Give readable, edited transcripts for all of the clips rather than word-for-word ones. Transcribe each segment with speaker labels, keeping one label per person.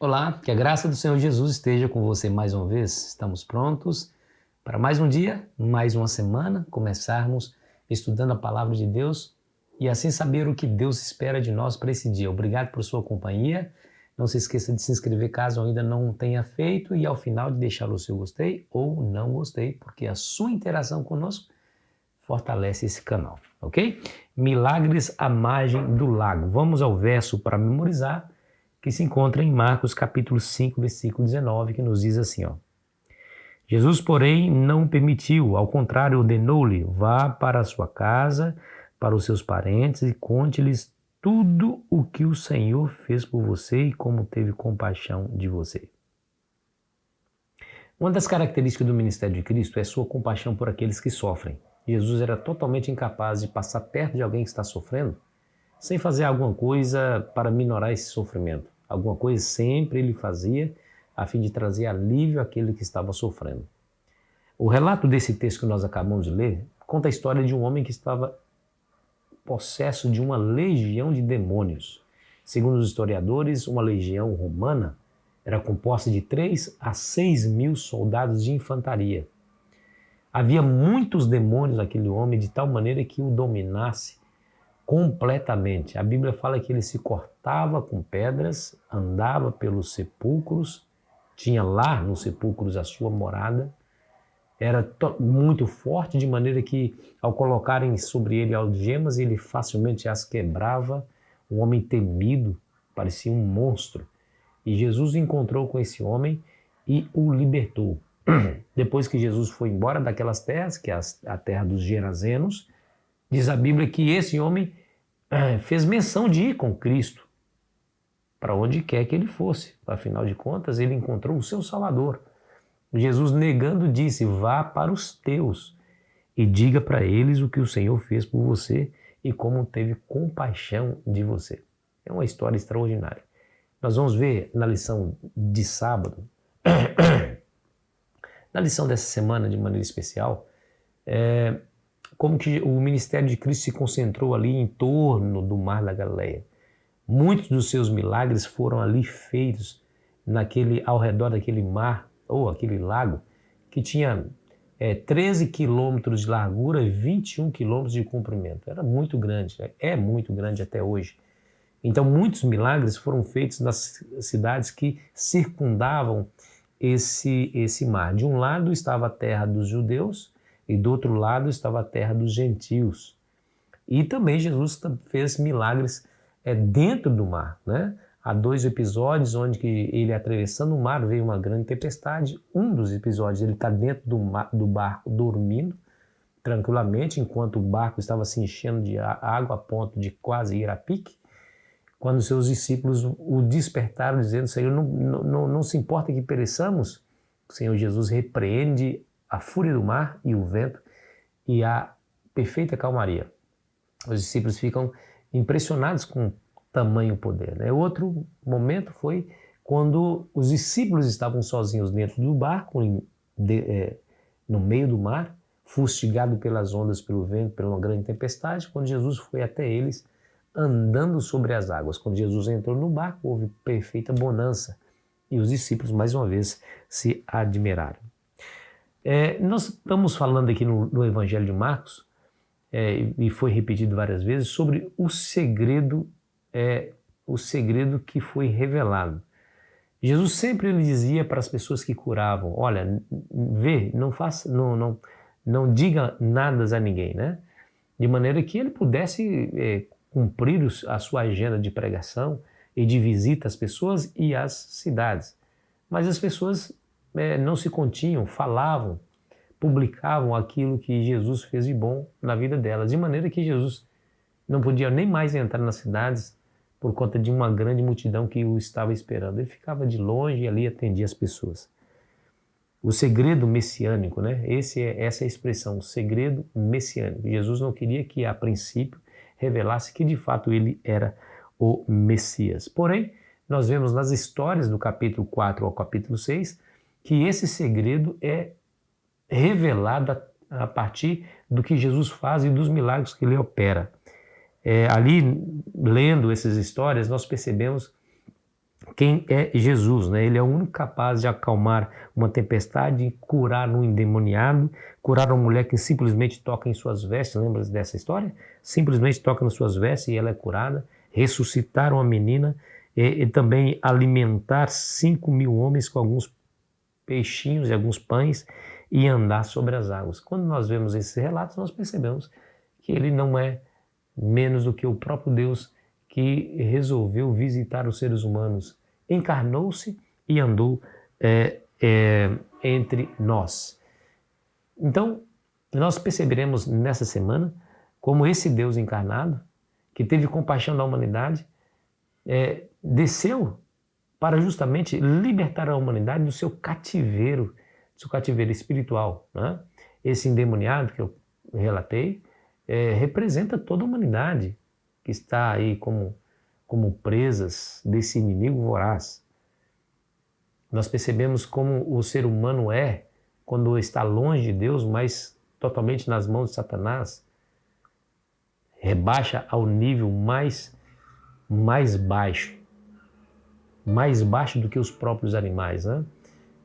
Speaker 1: Olá, que a graça do Senhor Jesus esteja com você mais uma vez. Estamos prontos para mais um dia, mais uma semana, começarmos estudando a palavra de Deus e assim saber o que Deus espera de nós para esse dia. Obrigado por sua companhia. Não se esqueça de se inscrever caso ainda não tenha feito e ao final de deixar o seu gostei ou não gostei, porque a sua interação conosco fortalece esse canal, ok? Milagres à margem do lago. Vamos ao verso para memorizar, que se encontra em Marcos capítulo 5, versículo 19, que nos diz assim, ó. Jesus, porém, não permitiu, ao contrário, ordenou-lhe, vá para a sua casa, para os seus parentes e conte-lhes tudo o que o Senhor fez por você e como teve compaixão de você. Uma das características do ministério de Cristo é sua compaixão por aqueles que sofrem. Jesus era totalmente incapaz de passar perto de alguém que está sofrendo sem fazer alguma coisa para minorar esse sofrimento. Alguma coisa sempre ele fazia a fim de trazer alívio àquele que estava sofrendo. O relato desse texto que nós acabamos de ler conta a história de um homem que estava possesso de uma legião de demônios. Segundo os historiadores, uma legião romana era composta de 3 a 6 mil soldados de infantaria. Havia muitos demônios naquele homem de tal maneira que o dominasse completamente. A Bíblia fala que ele se cortava com pedras, andava pelos sepulcros, tinha lá nos sepulcros a sua morada, era muito forte de maneira que ao colocarem sobre ele algemas, ele facilmente as quebrava, um homem temido, parecia um monstro. E Jesus encontrou com esse homem e o libertou. Depois que Jesus foi embora daquelas terras, que é a terra dos Gerazenos, diz a Bíblia que esse homem fez menção de ir com Cristo para onde quer que ele fosse. Afinal de contas, ele encontrou o seu Salvador. Jesus, negando, disse, vá para os teus e diga para eles o que o Senhor fez por você e como teve compaixão de você. É uma história extraordinária. Nós vamos ver na lição de sábado, na lição dessa semana de maneira especial, como que o ministério de Cristo se concentrou ali em torno do Mar da Galileia. Muitos dos seus milagres foram ali feitos ao redor daquele mar, ou aquele lago, que tinha 13 quilômetros de largura e 21 quilômetros de comprimento. Era muito grande, é muito grande até hoje. Então, muitos milagres foram feitos nas cidades que circundavam esse mar. De um lado estava a terra dos judeus e do outro lado estava a terra dos gentios. E também Jesus fez milagres dentro do mar, né? Há 2 episódios onde que ele atravessando o mar veio uma grande tempestade. Um dos episódios ele está dentro do barco dormindo tranquilamente enquanto o barco estava se enchendo de água a ponto de quase ir a pique. Quando seus discípulos o despertaram dizendo, Senhor, não se importa que pereçamos, o Senhor Jesus repreende a fúria do mar e o vento e a perfeita calmaria. Os discípulos ficam impressionados com tamanho poder, né? Outro momento foi quando os discípulos estavam sozinhos dentro do barco, no meio do mar, fustigado pelas ondas, pelo vento, por uma grande tempestade, quando Jesus foi até eles andando sobre as águas. Quando Jesus entrou no barco, houve perfeita bonança e os discípulos, mais uma vez, se admiraram. Nós estamos falando aqui no Evangelho de Marcos, e foi repetido várias vezes, sobre o segredo que foi revelado. Jesus sempre lhe dizia para as pessoas que curavam, olha, não diga nada a ninguém, né? De maneira que ele pudesse cumprir a sua agenda de pregação e de visita às pessoas e às cidades. Mas as pessoas não se continham, falavam, publicavam aquilo que Jesus fez de bom na vida delas, de maneira que Jesus não podia nem mais entrar nas cidades por conta de uma grande multidão que o estava esperando. Ele ficava de longe e ali atendia as pessoas. O segredo messiânico, né? Essa é a expressão, o segredo messiânico. Jesus não queria que, a princípio, revelasse que de fato ele era o Messias. Porém, nós vemos nas histórias do capítulo 4 ao capítulo 6 que esse segredo é revelado a partir do que Jesus faz e dos milagres que ele opera. Ali, lendo essas histórias, nós percebemos quem é Jesus, né? Ele é o único capaz de acalmar uma tempestade, curar um endemoniado, curar uma mulher que simplesmente toca em suas vestes. Lembra dessa história? Simplesmente toca nas suas vestes e ela é curada. Ressuscitar uma menina e também alimentar 5.000 homens com alguns peixinhos e alguns pães e andar sobre as águas. Quando nós vemos esses relatos, nós percebemos que ele não é menos do que o próprio Deus que resolveu visitar os seres humanos, encarnou-se e andou entre nós. Então, nós perceberemos nessa semana como esse Deus encarnado, que teve compaixão da humanidade, desceu para justamente libertar a humanidade do seu cativeiro espiritual, né? Esse endemoniado que eu relatei representa toda a humanidade que está aí como presas desse inimigo voraz. Nós percebemos como o ser humano é quando está longe de Deus, mas totalmente nas mãos de Satanás, rebaixa ao nível mais baixo do que os próprios animais, né?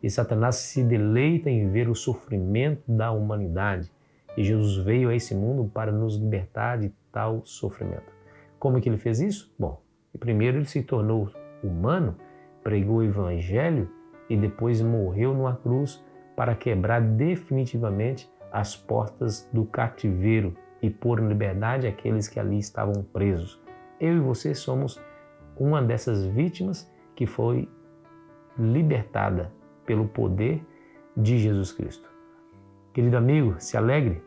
Speaker 1: E Satanás se deleita em ver o sofrimento da humanidade. E Jesus veio a esse mundo para nos libertar de tal sofrimento. Como é que ele fez isso? Bom, primeiro ele se tornou humano, pregou o evangelho e depois morreu numa cruz para quebrar definitivamente as portas do cativeiro e pôr em liberdade aqueles que ali estavam presos. Eu e você somos uma dessas vítimas que foi libertada pelo poder de Jesus Cristo. Querido amigo, se alegre,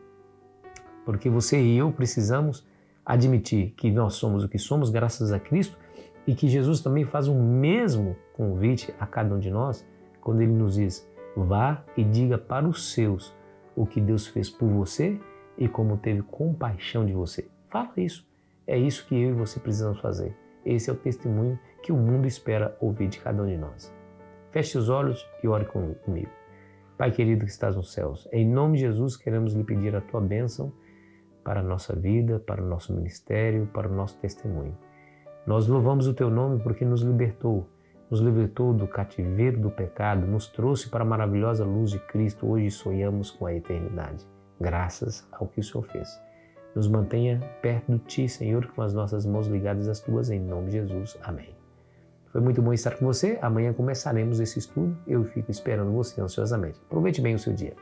Speaker 1: porque você e eu precisamos admitir que nós somos o que somos graças a Cristo e que Jesus também faz o mesmo convite a cada um de nós quando ele nos diz: vá e diga para os seus o que Deus fez por você e como teve compaixão de você. Fala isso. É isso que eu e você precisamos fazer. Esse é o testemunho que o mundo espera ouvir de cada um de nós. Feche os olhos e ore comigo. Pai querido que estás nos céus, em nome de Jesus queremos lhe pedir a tua bênção para a nossa vida, para o nosso ministério, para o nosso testemunho. Nós louvamos o teu nome porque nos libertou do cativeiro do pecado, nos trouxe para a maravilhosa luz de Cristo. Hoje sonhamos com a eternidade, graças ao que o Senhor fez. Nos mantenha perto de ti, Senhor, com as nossas mãos ligadas às tuas, em nome de Jesus. Amém. Foi muito bom estar com você. Amanhã começaremos esse estudo. Eu fico esperando você ansiosamente. Aproveite bem o seu dia.